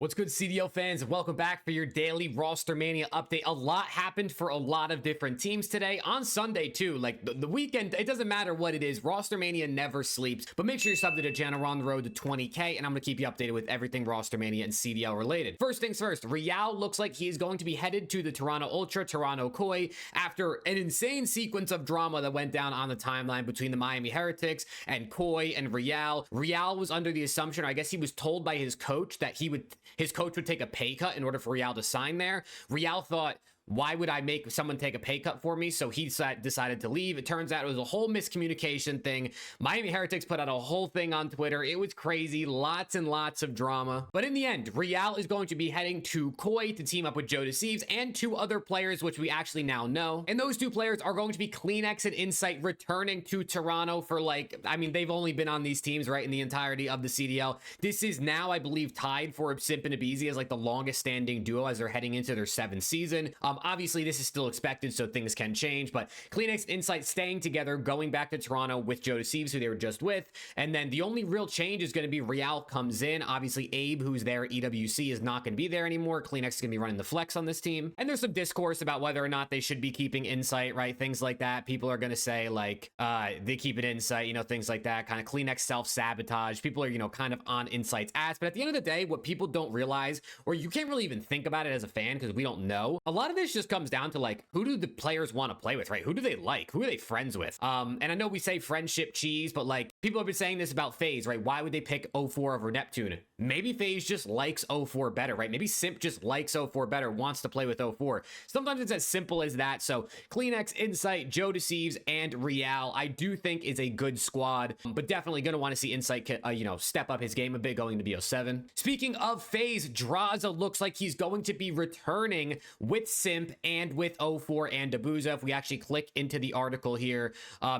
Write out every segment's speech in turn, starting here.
What's good, CDL fans? Welcome back for your daily Roster Mania update. A lot happened for a lot of different teams today. On Sunday, too. Like, the weekend, it doesn't matter what it is. Roster Mania never sleeps. But make sure you're subbed to the channel. We're on the road to 20K, and I'm going to keep you updated with everything Roster Mania and CDL related. First things first, Real looks like he is going to be headed to the Toronto Ultra, Toronto Koi, after an insane sequence of drama that went down on the timeline between the Miami Heretics and Koi and Real. Real was under the assumption, or I guess he was told by his coach, that his coach would take a pay cut in order for Real to sign there. Real thought, why would I make someone take a pay cut for me? So he decided to leave. It turns out it was a whole miscommunication thing. Miami Heretics put out a whole thing on Twitter. It was crazy. Lots and lots of drama. But in the end, Real is going to be heading to Koi to team up with Joe Deceives and two other players, which we actually now know. And those two players are going to be CleanX and Insight returning to Toronto for they've only been on these teams, right, in the entirety of the CDL. This is now, I believe, tied for Simp and Abizi as like the longest standing duo as they're heading into their 7th season. Obviously, this is still expected, so things can change, but CleanX Insight staying together, going back to Toronto with Joe Deceives, who they were just with, and then the only real change is going to be Real comes in. Obviously, Abe, who's there at EWC, is not going to be there anymore. CleanX is going to be running the flex on this team, and there's some discourse about whether or not they should be keeping Insight, right? Things like that. People are going to say, like, they keep it Insight, things like that. Kind of CleanX self-sabotage. People are, kind of on Insight's ass, but at the end of the day, what people don't realize, or you can't really even think about it as a fan because we don't know, a lot of this just comes down to, like, who do the players want to play with, right? Who do they like? Who are they friends with? And I know we say friendship cheese, but like, people have been saying this about FaZe, right? Why would they pick 04 over Neptune? Maybe FaZe just likes 04 better, right? Maybe Simp just likes 04 better, wants to play with 04. Sometimes it's as simple as that. So CleanX, Insight, Joe Deceives, and Real, I do think is a good squad, but definitely going to want to see Insight, step up his game a bit going to BO7. Speaking of FaZe, Drazah looks like he's going to be returning with Simp and with 04 and Abuza. If we actually click into the article here,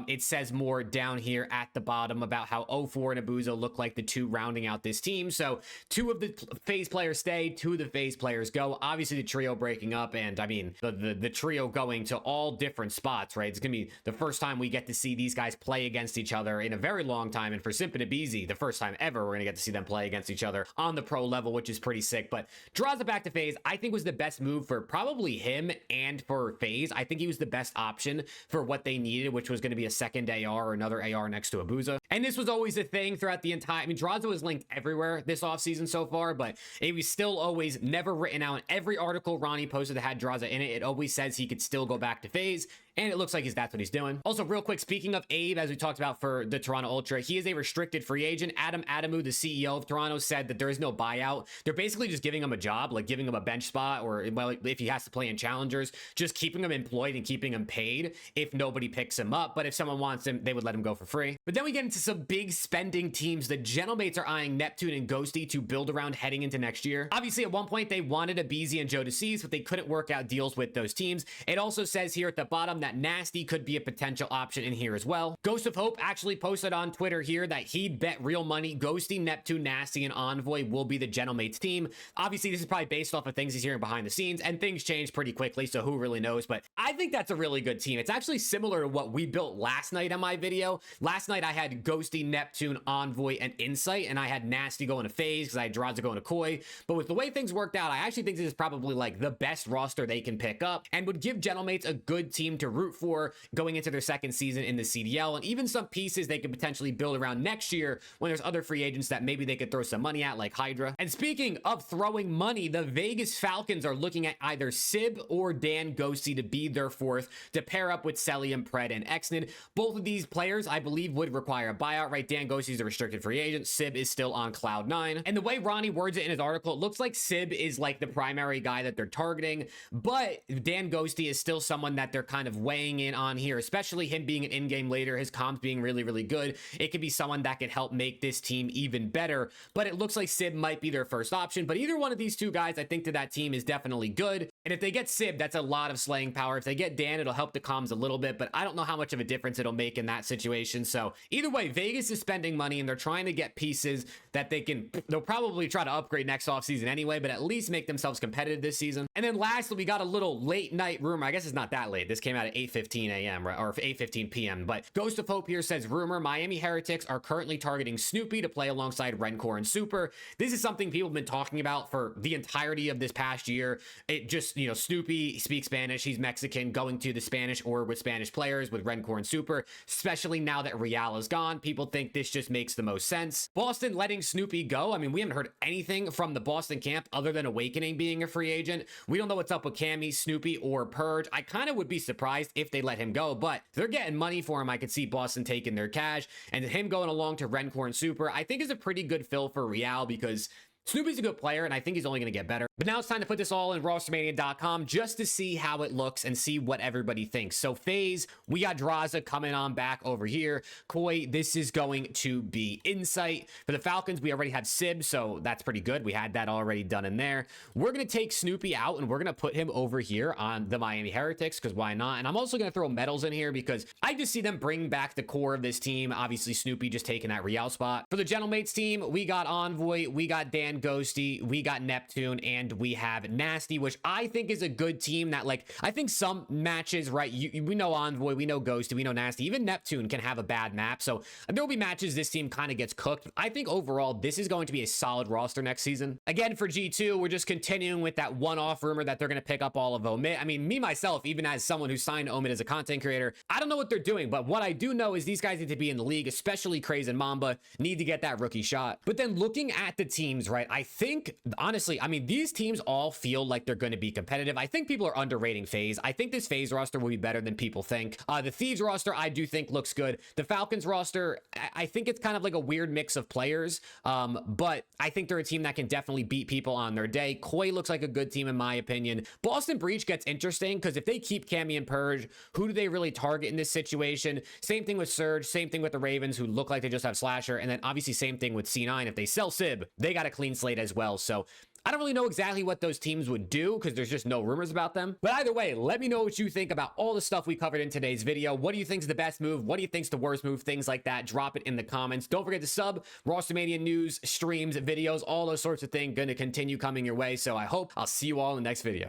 it says more down here at the bottom about how 04 and Abuza look like the two rounding out this team. So two of the FaZe players stay, two of the FaZe players go. Obviously the trio breaking up, and I mean the trio going to all different spots, right? It's gonna be the first time we get to see these guys play against each other in a very long time, and for Simp and Abizi, the first time ever we're gonna get to see them play against each other on the pro level, which is pretty sick. But Drazah back to FaZe, I think was the best move for probably him and for FaZe. I think he was the best option for what they needed, which was going to be a second AR or another AR next to Abuza. And this was always a thing throughout the entire, Drazah was linked everywhere this offseason so far, but it was still always never written out. Every article Ronnie posted that had Drazah in it, it always says he could still go back to FaZe. And it looks like that's what he's doing. Also, real quick, speaking of Abe, as we talked about for the Toronto Ultra, he is a restricted free agent. Adam Adamu, the CEO of Toronto, said that there is no buyout. They're basically just giving him a job, like giving him a bench spot, or well, if he has to play in challengers, just keeping him employed and keeping him paid if nobody picks him up. But if someone wants him, they would let him go for free. But then we get into some big spending teams. The Gentlemates are eyeing Neptune and Ghosty to build around heading into next year. Obviously, at one point, they wanted Abizi and Joe Deceives, but they couldn't work out deals with those teams. It also says here at the bottom that Nasty could be a potential option in here as well. Ghost of Hope actually posted on Twitter here that he'd bet real money Ghosty, Neptune, Nasty, and Envoy will be the Gentlemates team. Obviously, this is probably based off of things he's hearing behind the scenes, and things change pretty quickly, so who really knows? But I think that's a really good team. It's actually similar to what we built last night on my video. Last night, I had Ghosty, Neptune, Envoy, and Insight, and I had Nasty going to FaZe because I had Drazah going to Koi. But with the way things worked out, I actually think this is probably like the best roster they can pick up and would give Gentlemates a good team to root for going into their 2nd season in the CDL, and even some pieces they could potentially build around next year when there's other free agents that maybe they could throw some money at, like Hydra. And speaking of throwing money, the Vegas Falcons are looking at either Sib or Dan Ghosty to be their 4th to pair up with Celium, Pred, and Exnid. Both of these players, I believe, would require a buyout, right? Dan Ghosty is a restricted free agent. Sib is still on cloud 9. And the way Ronnie words it in his article, it looks like Sib is like the primary guy that they're targeting, but Dan Ghosty is still someone that they're kind of weighing in on here, especially him being an in-game later, his comms being really, really good. It could be someone that could help make this team even better, but it looks like Sib might be their first option. But either one of these two guys, I think, to that team is definitely good. And if they get Sib, that's a lot of slaying power. If they get Dan, it'll help the comms a little bit, but I don't know how much of a difference it'll make in that situation. So either way, Vegas is spending money and they're trying to get pieces that they'll probably try to upgrade next offseason anyway, but at least make themselves competitive this season. And then lastly, we got a little late night rumor. I guess it's not that late. This came out at 8:15 a.m. or 8:15 p.m. But Ghost of Hope here says, rumor, Miami Heretics are currently targeting Snoopy to play alongside Rencor and Super. This is something people have been talking about for the entirety of this past year. It just, Snoopy speaks Spanish. He's Mexican, going to the Spanish or with Spanish players with Rencor and Super, especially now that Real is gone. People think this just makes the most sense. Boston letting Snoopy go. I mean, we haven't heard anything from the Boston camp other than Awakening being a free agent. We don't know what's up with Cammy, Snoopy, or Purge. I kind of would be surprised if they let him go, but they're getting money for him. I could see Boston taking their cash, and him going along to Rencor and Super, I think is a pretty good fill for Real because Snoopy's a good player, and I think he's only going to get better. But now it's time to put this all in rostermania.com just to see how it looks and see what everybody thinks. So FaZe, we got Draza coming on back over here. Koi, this is going to be Insight. For the Falcons, we already have Sib, so that's pretty good. We had that already done in there. We're going to take Snoopy out, and we're going to put him over here on the Miami Heretics, because why not? And I'm also going to throw Metals in here because I just see them bring back the core of this team. Obviously, Snoopy just taking that Real spot. For the Gentlemates team, we got Envoy, we got Dan Ghosty, we got Neptune, and we have Nasty, which I think is a good team that, like, I think some matches, right, we know Envoy, we know Ghosty, we know Nasty, even Neptune can have a bad map, so there will be matches this team kind of gets cooked. I think overall this is going to be a solid roster next season. Again, for G2, we're just continuing with that one-off rumor that they're going to pick up all of Omid. I mean, me myself, even as someone who signed Omid as a content creator, I don't know what they're doing, but what I do know is these guys need to be in the league, especially Craze and Mamba need to get that rookie shot. But then looking at the teams, right, I think, honestly, I mean, these teams all feel like they're going to be competitive. I think people are underrating FaZe. I think this FaZe roster will be better than people think. The Thieves roster, I do think looks good. The Falcons roster, I think it's kind of like a weird mix of players, but I think they're a team that can definitely beat people on their day. Koi looks like a good team in my opinion. Boston Breach gets interesting because if they keep Cammy and Purge, who do they really target in this situation? Same thing with Surge, same thing with the Ravens, who look like they just have Slasher, and then obviously same thing with C9. If they sell Sib, they got a clean slate as well. So I don't really know exactly what those teams would do because there's just no rumors about them. But either way, let me know what you think about all the stuff we covered in today's video. What do you think is the best move? What do you think is the worst move? Things like that. Drop it in the comments. Don't forget to sub. Rostermania news, streams, videos, all those sorts of things going to continue coming your way. So I hope I'll see you all in the next video.